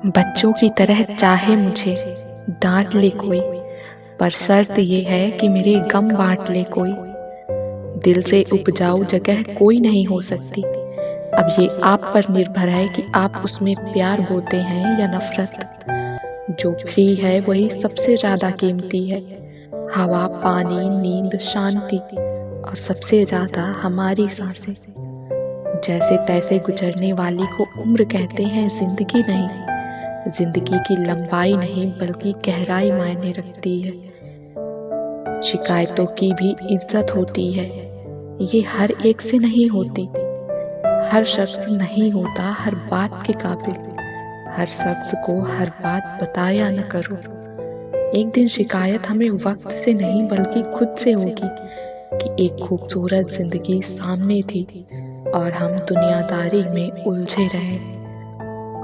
बच्चों की तरह चाहे मुझे डांट ले कोई, पर शर्त ये है कि मेरे गम बांट ले कोई। दिल से उपजाऊ जगह कोई नहीं हो सकती। अब ये आप पर निर्भर है कि आप उसमें प्यार बोते हैं या नफरत। जो फ्री है वही सबसे ज्यादा कीमती है। हवा, पानी, नींद, शांति और सबसे ज्यादा हमारी सांसें। जैसे तैसे गुजरने वाली को उम्र कहते हैं, जिंदगी नहीं। जिंदगी की लंबाई नहीं बल्कि गहराई मायने रखती है। शिकायतों की भी इज्जत होती है, ये हर एक से नहीं होती। हर शख्स नहीं होता हर बात के काबिल। हर शख्स को हर बात बताया न करो। एक दिन शिकायत हमें वक्त से नहीं बल्कि खुद से होगी कि एक खूबसूरत जिंदगी सामने थी और हम दुनियादारी में उलझे रहे।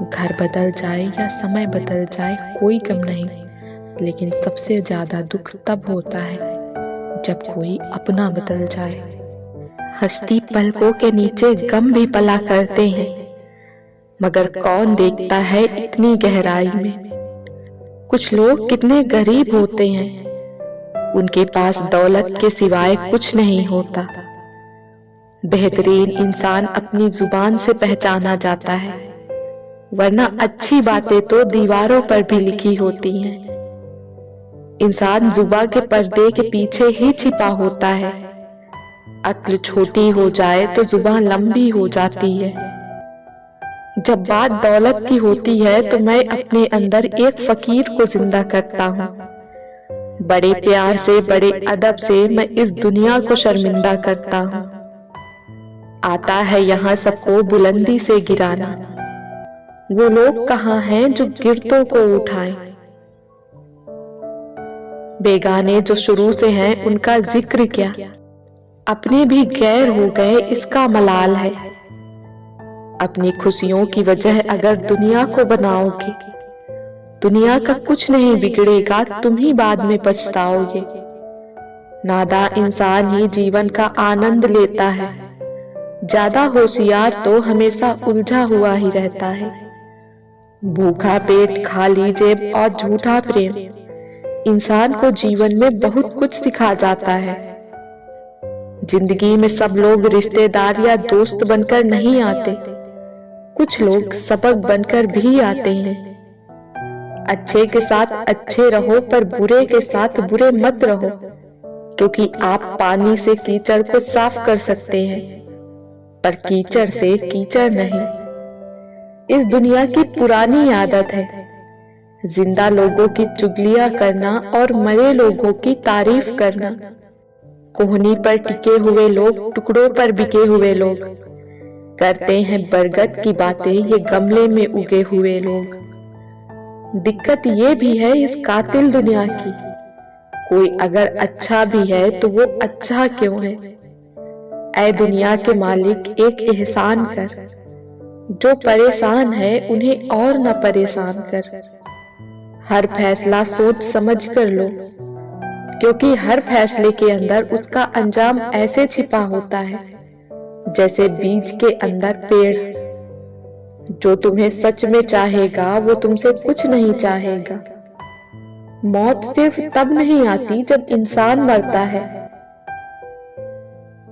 घर बदल जाए या समय बदल जाए कोई गम नहीं, लेकिन सबसे ज्यादा दुख तब होता है जब कोई अपना बदल जाए। हस्ती पलकों के नीचे गम भी पला करते हैं, मगर कौन देखता है इतनी गहराई में। कुछ लोग कितने गरीब होते हैं, उनके पास दौलत के सिवाय कुछ नहीं होता। बेहतरीन इंसान अपनी जुबान से पहचाना जाता है, वरना अच्छी बातें तो दीवारों पर भी लिखी होती हैं। इंसान जुबान के पर्दे के पीछे ही छिपा होता है। अक्ल छोटी हो जाए तो जुबान लंबी हो जाती है। जब बात दौलत की होती है तो मैं अपने अंदर एक फकीर को जिंदा करता हूँ। बड़े प्यार से, बड़े अदब से मैं इस दुनिया को शर्मिंदा करता हूँ। आता है यहाँ सबको बुलंदी से गिराना। वो लोग कहाँ हैं जो गिरतों को उठाएं। बेगाने जो शुरू से हैं उनका जिक्र क्या, अपने भी गैर हो गए इसका मलाल है। अपनी खुशियों की वजह अगर दुनिया को बनाओगे, दुनिया का कुछ नहीं बिगड़ेगा, तुम ही बाद में पछताओगे। नादा इंसान ही जीवन का आनंद लेता है, ज्यादा होशियार तो हमेशा उलझा हुआ ही रहता है। भूखा पेट, खाली जेब और झूठा प्रेम इंसान को जीवन में बहुत कुछ सिखा जाता है। जिंदगी में सब लोग रिश्तेदार या दोस्त बनकर नहीं आते, कुछ लोग सबक बनकर भी आते हैं। अच्छे के साथ अच्छे रहो, पर बुरे के साथ बुरे मत रहो, क्योंकि आप पानी से कीचड़ को साफ कर सकते हैं, पर कीचड़ से कीचड़ नहीं। इस दुनिया की पुरानी आदत है जिंदा लोगों की चुगलियां करना और मरे लोगों की तारीफ करना। कोहनी पर टिके हुए लोग, टुकड़ों पर बिके हुए लोग करते हैं बरगद की बातें, ये गमले में उगे हुए लोग। दिक्कत ये भी है इस कातिल दुनिया की, कोई अगर अच्छा भी है तो वो अच्छा क्यों है। ऐ दुनिया के मालिक एक एहसान कर, जो परेशान है उन्हें और न परेशान कर। हर फैसला सोच समझ कर लो, क्योंकि हर फैसले के अंदर उसका अंजाम ऐसे छिपा होता है जैसे बीज के अंदर पेड़। जो तुम्हें सच में चाहेगा वो तुमसे कुछ नहीं चाहेगा। मौत सिर्फ तब नहीं आती जब इंसान मरता है,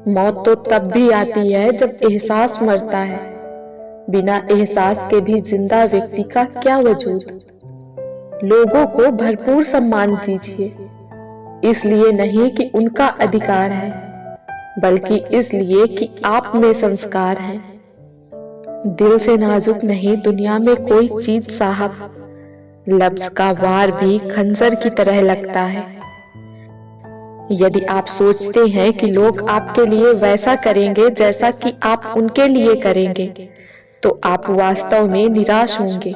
मौत तो तब भी आती है जब एहसास मरता है। बिना एहसास के भी जिंदा व्यक्ति का क्या वजूद। लोगों को भरपूर सम्मान दीजिए, इसलिए नहीं कि उनका अधिकार है, बल्कि इसलिए कि आप में संस्कार है। दिल से नाजुक नहीं दुनिया में कोई चीज साहब, लफ्ज का वार भी खंजर की तरह लगता है। यदि आप सोचते हैं कि लोग आपके लिए वैसा करेंगे जैसा कि आप उनके लिए करेंगे, तो आप वास्तव में निराश होंगे,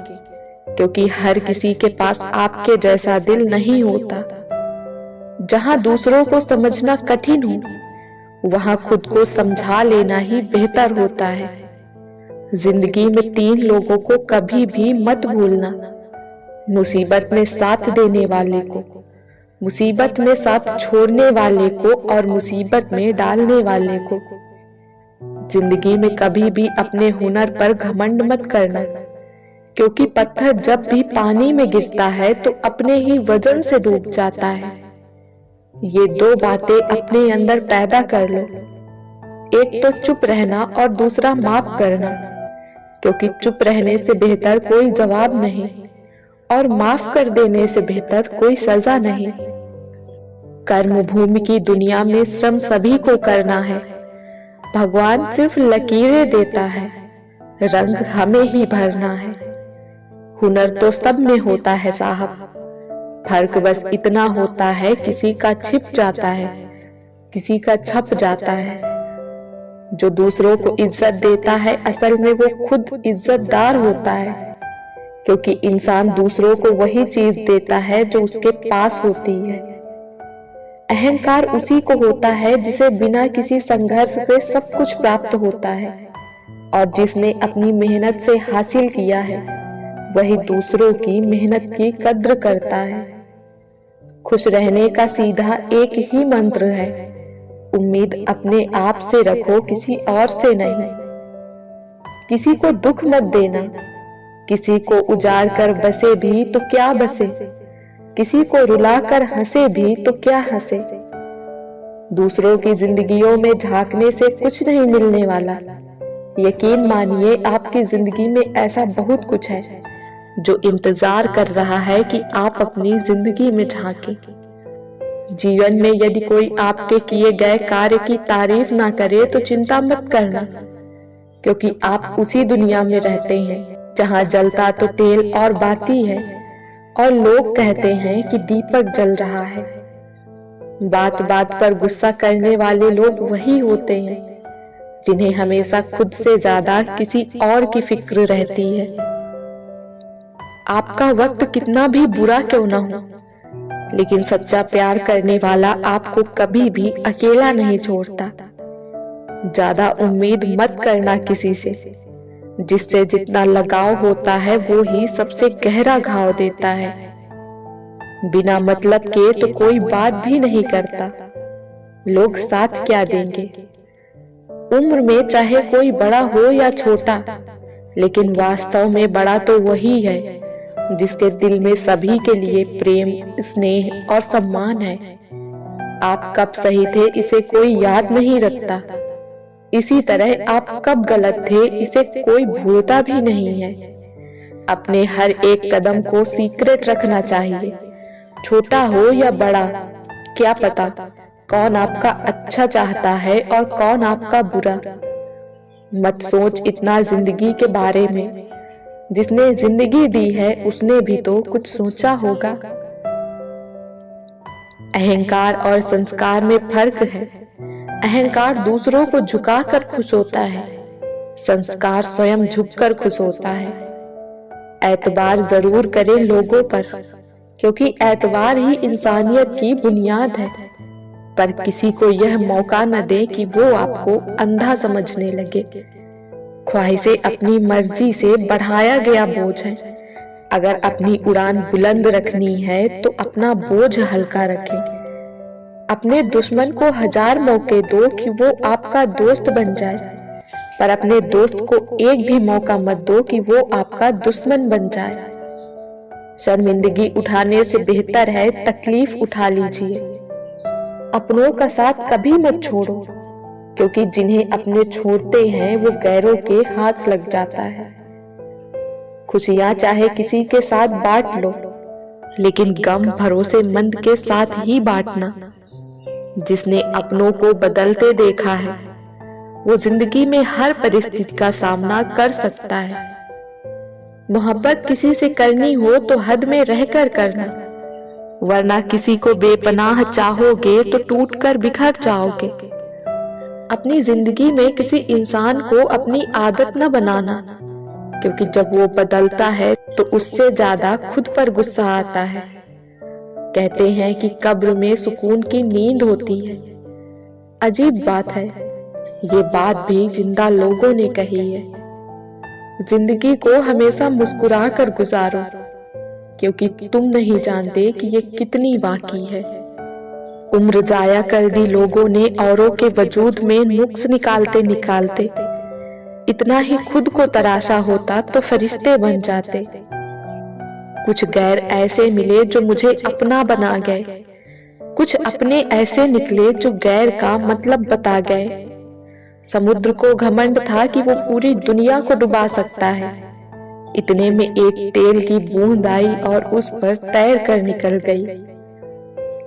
क्योंकि हर किसी के पास आपके जैसा दिल नहीं होता। जहां दूसरों को समझना कठिन हो, वहां खुद को समझा लेना ही बेहतर होता है। जिंदगी में 3 लोगों को कभी भी मत भूलना, मुसीबत में साथ देने वाले को, मुसीबत में साथ छोड़ने वाले को और मुसीबत में डालने वाले को। जिंदगी में कभी भी अपने हुनर पर घमंड मत करना, क्योंकि पत्थर जब भी पानी में गिरता है तो अपने ही वजन से डूब जाता है। ये दो बातें अपने अंदर पैदा कर लो, एक तो चुप रहना और दूसरा माफ करना, क्योंकि चुप रहने से बेहतर कोई जवाब नहीं और माफ कर देने से बेहतर कोई सजा नहीं। कर्म भूमि की दुनिया में श्रम सभी को करना है। भगवान सिर्फ लकीरें देता है, रंग हमें ही भरना है। हुनर तो सब में होता है साहब, फर्क बस इतना होता है किसी का छिप जाता है, किसी का छप जाता है। जो दूसरों को इज्जत देता है असल में वो खुद इज्जतदार होता है, क्योंकि इंसान दूसरों को वही चीज देता है जो उसके पास होती है। अहंकार उसी को होता है जिसे बिना किसी संघर्ष के सब कुछ प्राप्त होता है, और जिसने अपनी मेहनत से हासिल किया है वही दूसरों की मेहनत की कद्र करता है। खुश रहने का सीधा एक ही मंत्र है, उम्मीद अपने आप से रखो, किसी और से नहीं। किसी को दुख मत देना, किसी को उजाड़ कर बसे भी तो क्या बसे, किसी को रुलाकर हंसे भी तो क्या हंसे। दूसरों की जिंदगियों में झांकने से कुछ नहीं मिलने वाला। यकीन मानिए आपकी जिंदगी में ऐसा बहुत कुछ है जो इंतजार कर रहा है कि आप अपनी जिंदगी में झांकें। जीवन में यदि कोई आपके किए गए कार्य की तारीफ ना करे तो चिंता मत करना, क्योंकि आप उसी दुनिया में रहते हैं जहां जलता तो तेल और बाती है और लोग कहते हैं कि दीपक जल रहा है। बात बात पर गुस्सा करने वाले लोग वही होते हैं जिन्हें हमेशा खुद से ज्यादा किसी और की फिक्र रहती है। आपका वक्त कितना भी बुरा क्यों ना हो, लेकिन सच्चा प्यार करने वाला आपको कभी भी अकेला नहीं छोड़ता। ज्यादा उम्मीद मत करना किसी से, जिससे जितना लगाव होता है वो ही सबसे गहरा घाव देता है। बिना मतलब के तो कोई बात भी नहीं करता, लोग साथ क्या देंगे। उम्र में चाहे कोई बड़ा हो या छोटा, लेकिन वास्तव में बड़ा तो वही है जिसके दिल में सभी के लिए प्रेम, स्नेह और सम्मान है। आप कब सही थे इसे कोई याद नहीं रखता, इसी तरह आप कब गलत थे इसे कोई भूलता भी नहीं है। अपने हर एक कदम को सीक्रेट रखना चाहिए, छोटा हो या बड़ा। क्या पता कौन आपका अच्छा चाहता है और कौन आपका बुरा। मत सोच इतना जिंदगी के बारे में, जिसने जिंदगी दी है उसने भी तो कुछ सोचा होगा। अहंकार और संस्कार में फर्क है। अहंकार दूसरों को झुकाकर खुश होता है, संस्कार स्वयं झुककर खुश होता है। एतबार जरूर करें लोगों पर, क्योंकि एतबार ही इंसानियत की बुनियाद है, पर किसी को यह मौका न दे कि वो आपको अंधा समझने लगे। ख्वाहिशें अपनी मर्जी से बढ़ाया गया बोझ है। अगर अपनी उड़ान बुलंद रखनी है तो अपना बोझ हल्का रखें। अपने दुश्मन को 1000 मौके दो कि वो आपका दोस्त बन जाए, पर अपने दोस्त को एक भी मौका मत दो कि वो आपका दुश्मन बन जाए। शर्मिंदगी उठाने से बेहतर है तकलीफ उठा लीजिए। अपनों का साथ कभी मत छोड़ो, क्योंकि जिन्हें अपने छोड़ते हैं वो गैरों के हाथ लग जाता है। खुशियां चाहे किसी के साथ बांट लो, लेकिन गम भरोसेमंद के साथ ही बांटना। जिसने अपनों को बदलते देखा है वो जिंदगी में हर परिस्थिति का सामना कर सकता है। मोहब्बत किसी से करनी हो तो हद में रहकर करना, वरना किसी को बेपनाह चाहोगे तो टूटकर बिखर जाओगे। अपनी जिंदगी में किसी इंसान को अपनी आदत न बनाना, क्योंकि जब वो बदलता है तो उससे ज्यादा खुद पर गुस्सा आता है। कहते हैं कि कब्र में सुकून की नींद होती है। अजीब बात है, ये बात भी जिंदा लोगों ने कही है। जिंदगी को हमेशा मुस्कुरा कर गुजारो, क्योंकि तुम नहीं जानते कि ये कितनी बाकी है। उम्र जाया कर दी लोगों ने औरों के वजूद में नुक्स निकालते निकालते। इतना ही खुद को तराशा होता तो फरिश्ते बन जाते। कुछ गैर ऐसे मिले जो मुझे अपना बना गए, कुछ अपने ऐसे निकले जो गैर का मतलब बता गए। समुद्र को घमंड था कि वो पूरी दुनिया को डुबा सकता है। इतने में एक तेल की बूंद आई और उस पर तैर कर निकल गई।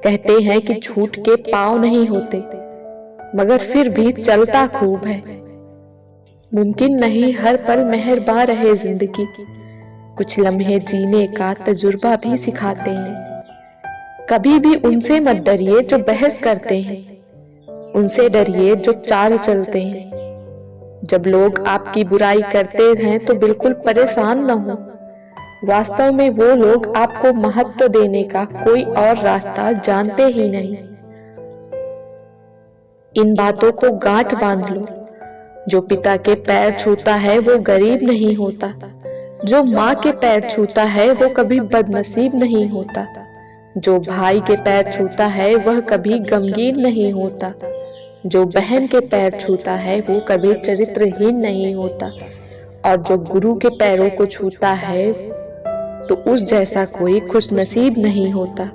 कहते हैं कि झूठ के पांव नहीं होते, मगर फिर भी चलता खूब है। मुमकिन नहीं हर पल मेहरबान रहे जिंदगी, कुछ लम्हे जीने का तजुर्बा भी सिखाते हैं। कभी भी उनसे मत डरिए जो बहस करते हैं, उनसे डरिए जो चाल चलते हैं। जब लोग आपकी बुराई करते हैं तो बिल्कुल परेशान न हो, वास्तव में वो लोग आपको महत्व देने का कोई और रास्ता जानते ही नहीं। इन बातों को गांठ बांध लो, जो पिता के पैर छूता है वो गरीब नहीं होता, जो माँ के पैर छूता है वो कभी बदनसीब नहीं होता, जो भाई के पैर छूता है वह कभी गमगीन नहीं होता, जो बहन के पैर छूता है वो कभी चरित्रहीन नहीं होता, और जो गुरु के पैरों को छूता है तो उस जैसा कोई खुशनसीब नहीं होता।